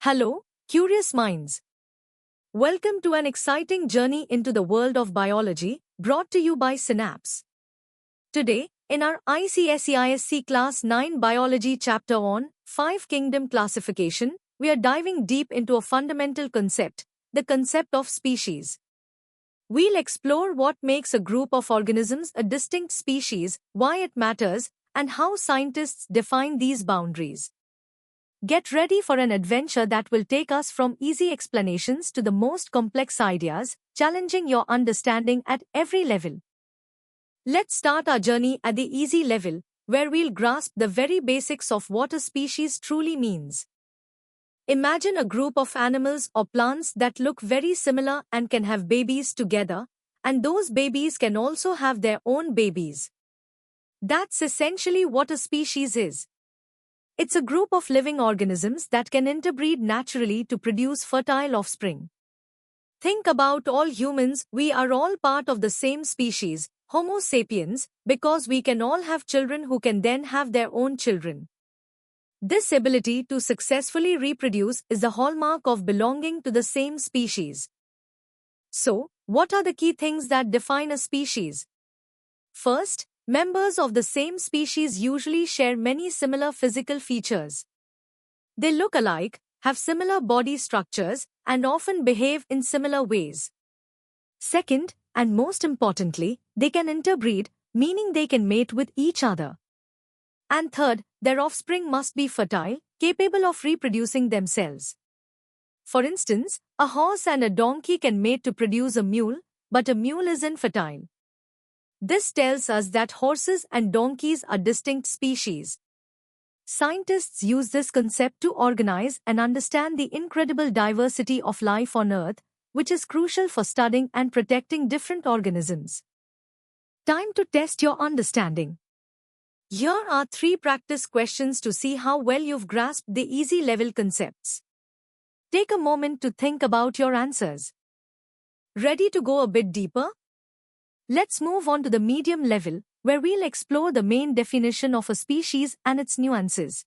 Hello, curious minds. Welcome to an exciting journey into the world of biology, brought to you by Synapse. Today, in our ICSE Class 9 Biology chapter on 5 Kingdom Classification, we are diving deep into a fundamental concept, the concept of species. We'll explore what makes a group of organisms a distinct species, why it matters, and how scientists define these boundaries. Get ready for an adventure that will take us from easy explanations to the most complex ideas, challenging your understanding at every level. Let's start our journey at the easy level, where we'll grasp the very basics of what a species truly means. Imagine a group of animals or plants that look very similar and can have babies together, and those babies can also have their own babies. That's essentially what a species is. It's a group of living organisms that can interbreed naturally to produce fertile offspring. Think about all humans, we are all part of the same species, Homo sapiens, because we can all have children who can then have their own children. This ability to successfully reproduce is the hallmark of belonging to the same species. So, what are the key things that define a species? First, members of the same species usually share many similar physical features. They look alike, have similar body structures, and often behave in similar ways. Second, and most importantly, they can interbreed, meaning they can mate with each other. And third, their offspring must be fertile, capable of reproducing themselves. For instance, a horse and a donkey can mate to produce a mule, but a mule is infertile. This tells us that horses and donkeys are distinct species. Scientists use this concept to organize and understand the incredible diversity of life on Earth, which is crucial for studying and protecting different organisms. Time to test your understanding. Here are 3 practice questions to see how well you've grasped the easy level concepts. Take a moment to think about your answers. Ready to go a bit deeper? Let's move on to the medium level, where we'll explore the main definition of a species and its nuances.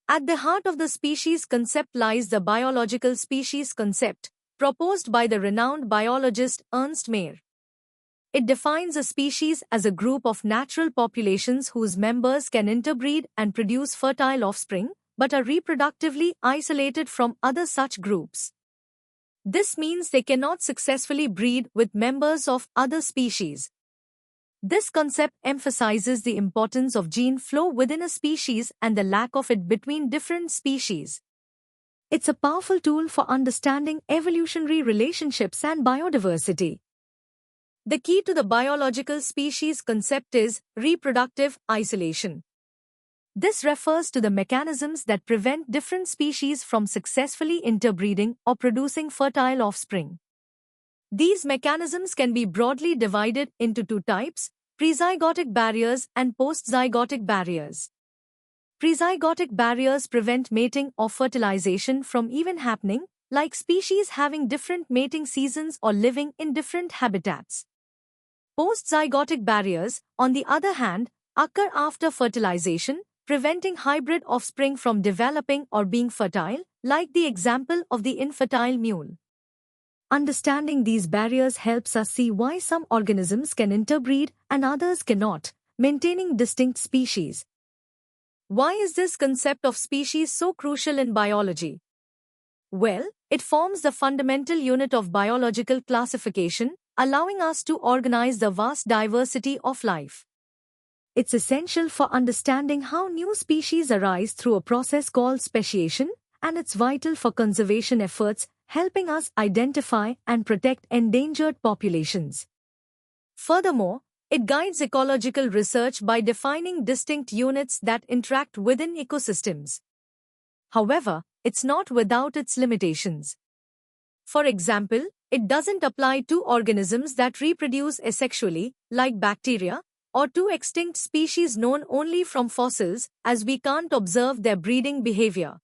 At the heart of the species concept lies the biological species concept, proposed by the renowned biologist Ernst Mayr. It defines a species as a group of natural populations whose members can interbreed and produce fertile offspring, but are reproductively isolated from other such groups. This means they cannot successfully breed with members of other species. This concept emphasizes the importance of gene flow within a species and the lack of it between different species. It's a powerful tool for understanding evolutionary relationships and biodiversity. The key to the biological species concept is reproductive isolation. This refers to the mechanisms that prevent different species from successfully interbreeding or producing fertile offspring. These mechanisms can be broadly divided into 2 types, prezygotic barriers and postzygotic barriers. Prezygotic barriers prevent mating or fertilization from even happening, like species having different mating seasons or living in different habitats. Postzygotic barriers, on the other hand, occur after fertilization, preventing hybrid offspring from developing or being fertile, like the example of the infertile mule. Understanding these barriers helps us see why some organisms can interbreed and others cannot, maintaining distinct species. Why is this concept of species so crucial in biology? Well, it forms the fundamental unit of biological classification, allowing us to organize the vast diversity of life. It's essential for understanding how new species arise through a process called speciation, and it's vital for conservation efforts, helping us identify and protect endangered populations. Furthermore, it guides ecological research by defining distinct units that interact within ecosystems. However, it's not without its limitations. For example, it doesn't apply to organisms that reproduce asexually, like bacteria, or to extinct species known only from fossils, as we can't observe their breeding behavior.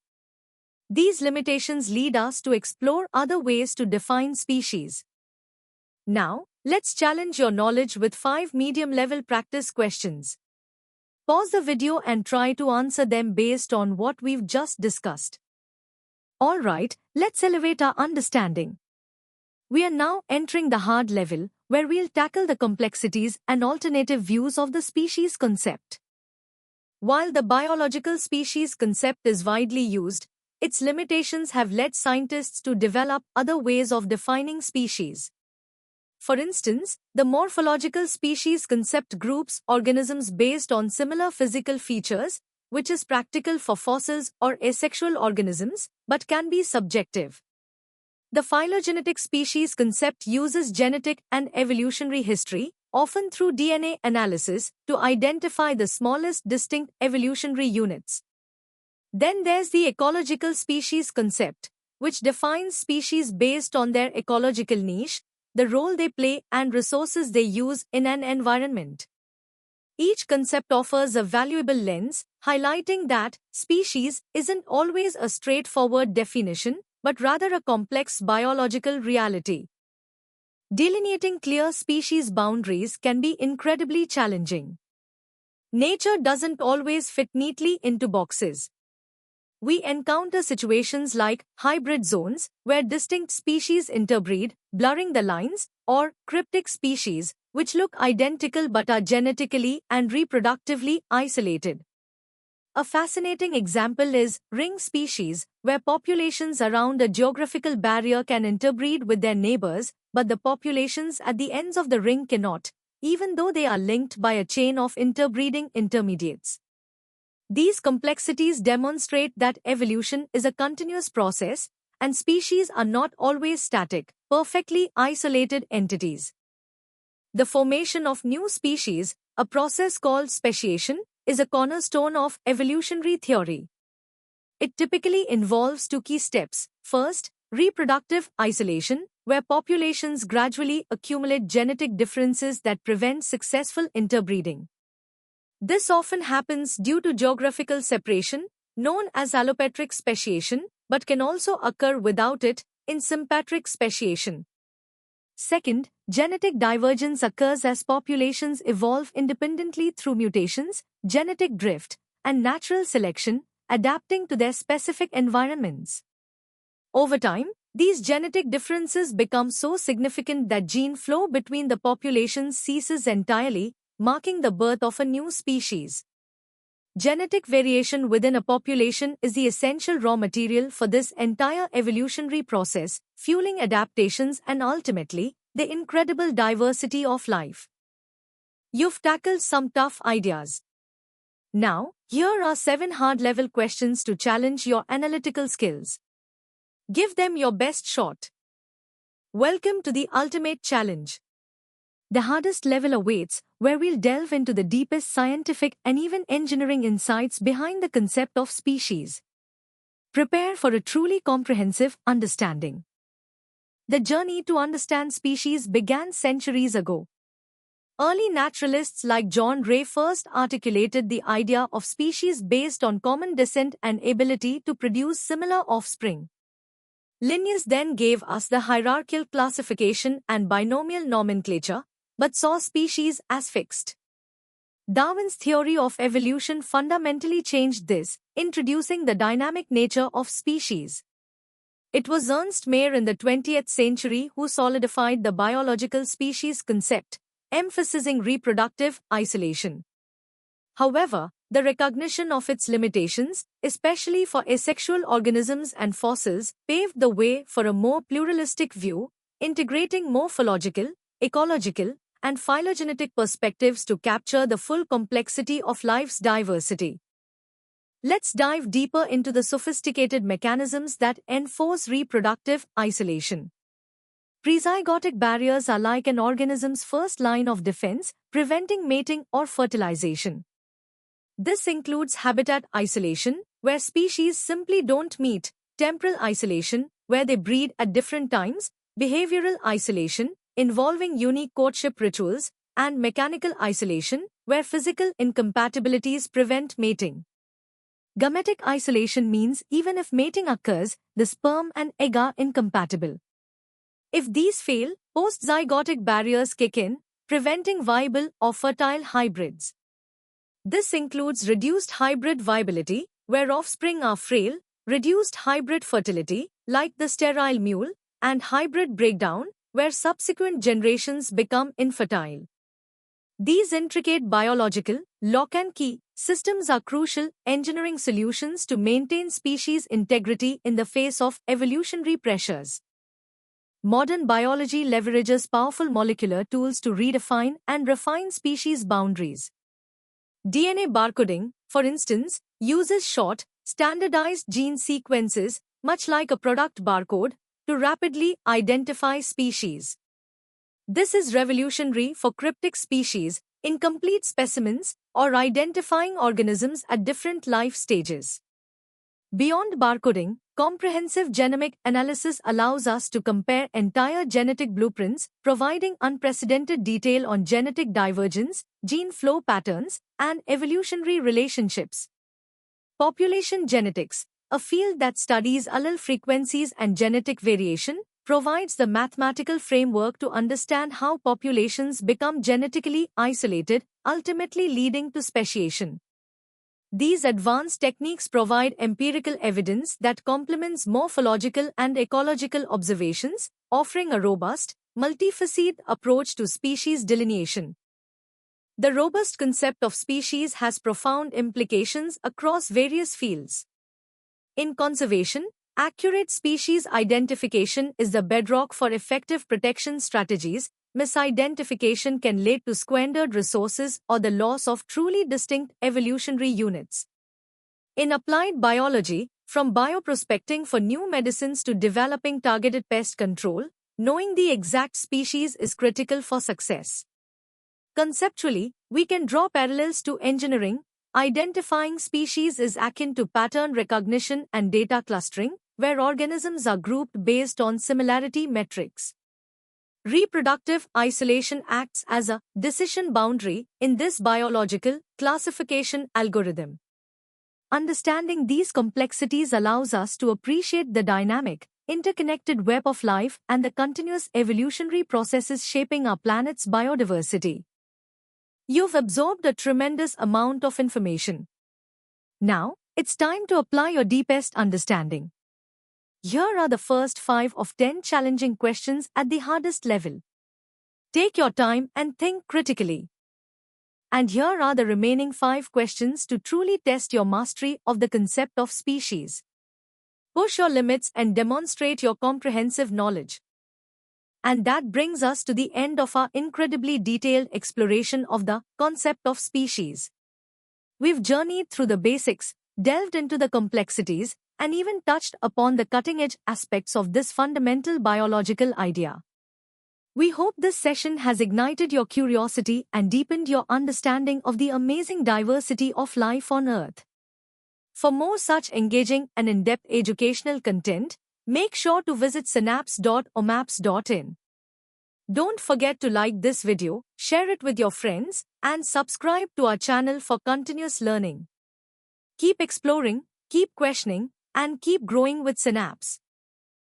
These limitations lead us to explore other ways to define species. Now, let's challenge your knowledge with 5 medium-level practice questions. Pause the video and try to answer them based on what we've just discussed. Alright, let's elevate our understanding. We are now entering the hard level, where we'll tackle the complexities and alternative views of the species concept. While the biological species concept is widely used, its limitations have led scientists to develop other ways of defining species. For instance, the morphological species concept groups organisms based on similar physical features, which is practical for fossils or asexual organisms, but can be subjective. The phylogenetic species concept uses genetic and evolutionary history, often through DNA analysis, to identify the smallest distinct evolutionary units. Then there's the ecological species concept, which defines species based on their ecological niche, the role they play and resources they use in an environment. Each concept offers a valuable lens, highlighting that species isn't always a straightforward definition, but rather a complex biological reality. Delineating clear species boundaries can be incredibly challenging. Nature doesn't always fit neatly into boxes. We encounter situations like hybrid zones, where distinct species interbreed, blurring the lines, or cryptic species, which look identical but are genetically and reproductively isolated. A fascinating example is ring species, where populations around a geographical barrier can interbreed with their neighbors, but the populations at the ends of the ring cannot, even though they are linked by a chain of interbreeding intermediates. These complexities demonstrate that evolution is a continuous process, and species are not always static, perfectly isolated entities. The formation of new species, a process called speciation, is a cornerstone of evolutionary theory. It typically involves two key steps. First, reproductive isolation, where populations gradually accumulate genetic differences that prevent successful interbreeding. This often happens due to geographical separation, known as allopatric speciation, but can also occur without it, in sympatric speciation. Second, genetic divergence occurs as populations evolve independently through mutations, genetic drift, and natural selection, adapting to their specific environments. Over time, these genetic differences become so significant that gene flow between the populations ceases entirely, marking the birth of a new species. Genetic variation within a population is the essential raw material for this entire evolutionary process, fueling adaptations and ultimately, the incredible diversity of life. You've tackled some tough ideas. Now, here are 7 hard-level questions to challenge your analytical skills. Give them your best shot. Welcome to the ultimate challenge. The hardest level awaits, where we'll delve into the deepest scientific and even engineering insights behind the concept of species. Prepare for a truly comprehensive understanding. The journey to understand species began centuries ago. Early naturalists like John Ray first articulated the idea of species based on common descent and ability to produce similar offspring. Linnaeus then gave us the hierarchical classification and binomial nomenclature, but saw species as fixed. Darwin's theory of evolution fundamentally changed this, introducing the dynamic nature of species. It was Ernst Mayr in the 20th century who solidified the biological species concept, emphasizing reproductive isolation. However, the recognition of its limitations, especially for asexual organisms and fossils, paved the way for a more pluralistic view, integrating morphological, ecological, and phylogenetic perspectives to capture the full complexity of life's diversity. Let's dive deeper into the sophisticated mechanisms that enforce reproductive isolation. Prezygotic barriers are like an organism's first line of defense, preventing mating or fertilization. This includes habitat isolation, where species simply don't meet, temporal isolation, where they breed at different times, behavioral isolation, involving unique courtship rituals, and mechanical isolation, where physical incompatibilities prevent mating. Gametic isolation means even if mating occurs, the sperm and egg are incompatible. If these fail, postzygotic barriers kick in, preventing viable or fertile hybrids. This includes reduced hybrid viability, where offspring are frail, reduced hybrid fertility, like the sterile mule, and hybrid breakdown, where subsequent generations become infertile. These intricate biological, lock and key systems are crucial engineering solutions to maintain species integrity in the face of evolutionary pressures. Modern biology leverages powerful molecular tools to redefine and refine species boundaries. DNA barcoding, for instance, uses short, standardized gene sequences, much like a product barcode, to rapidly identify species. This is revolutionary for cryptic species, incomplete specimens, or identifying organisms at different life stages. Beyond barcoding, comprehensive genomic analysis allows us to compare entire genetic blueprints, providing unprecedented detail on genetic divergence, gene flow patterns, and evolutionary relationships. Population genetics, a field that studies allele frequencies and genetic variation, provides the mathematical framework to understand how populations become genetically isolated, ultimately leading to speciation. These advanced techniques provide empirical evidence that complements morphological and ecological observations, offering a robust, multifaceted approach to species delineation. The robust concept of species has profound implications across various fields. In conservation, accurate species identification is the bedrock for effective protection strategies. Misidentification can lead to squandered resources or the loss of truly distinct evolutionary units. In applied biology, from bioprospecting for new medicines to developing targeted pest control, knowing the exact species is critical for success. Conceptually, we can draw parallels to engineering. Identifying species is akin to pattern recognition and data clustering, where organisms are grouped based on similarity metrics. Reproductive isolation acts as a decision boundary in this biological classification algorithm. Understanding these complexities allows us to appreciate the dynamic, interconnected web of life and the continuous evolutionary processes shaping our planet's biodiversity. You've absorbed a tremendous amount of information. Now, it's time to apply your deepest understanding. Here are the first 5 of 10 challenging questions at the hardest level. Take your time and think critically. And here are the remaining 5 questions to truly test your mastery of the concept of species. Push your limits and demonstrate your comprehensive knowledge. And that brings us to the end of our incredibly detailed exploration of the concept of species. We've journeyed through the basics, delved into the complexities, and even touched upon the cutting-edge aspects of this fundamental biological idea. We hope this session has ignited your curiosity and deepened your understanding of the amazing diversity of life on Earth. For more such engaging and in-depth educational content, make sure to visit synapse.omaps.in. Don't forget to like this video, share it with your friends, and subscribe to our channel for continuous learning. Keep exploring, keep questioning, and keep growing with Synapse.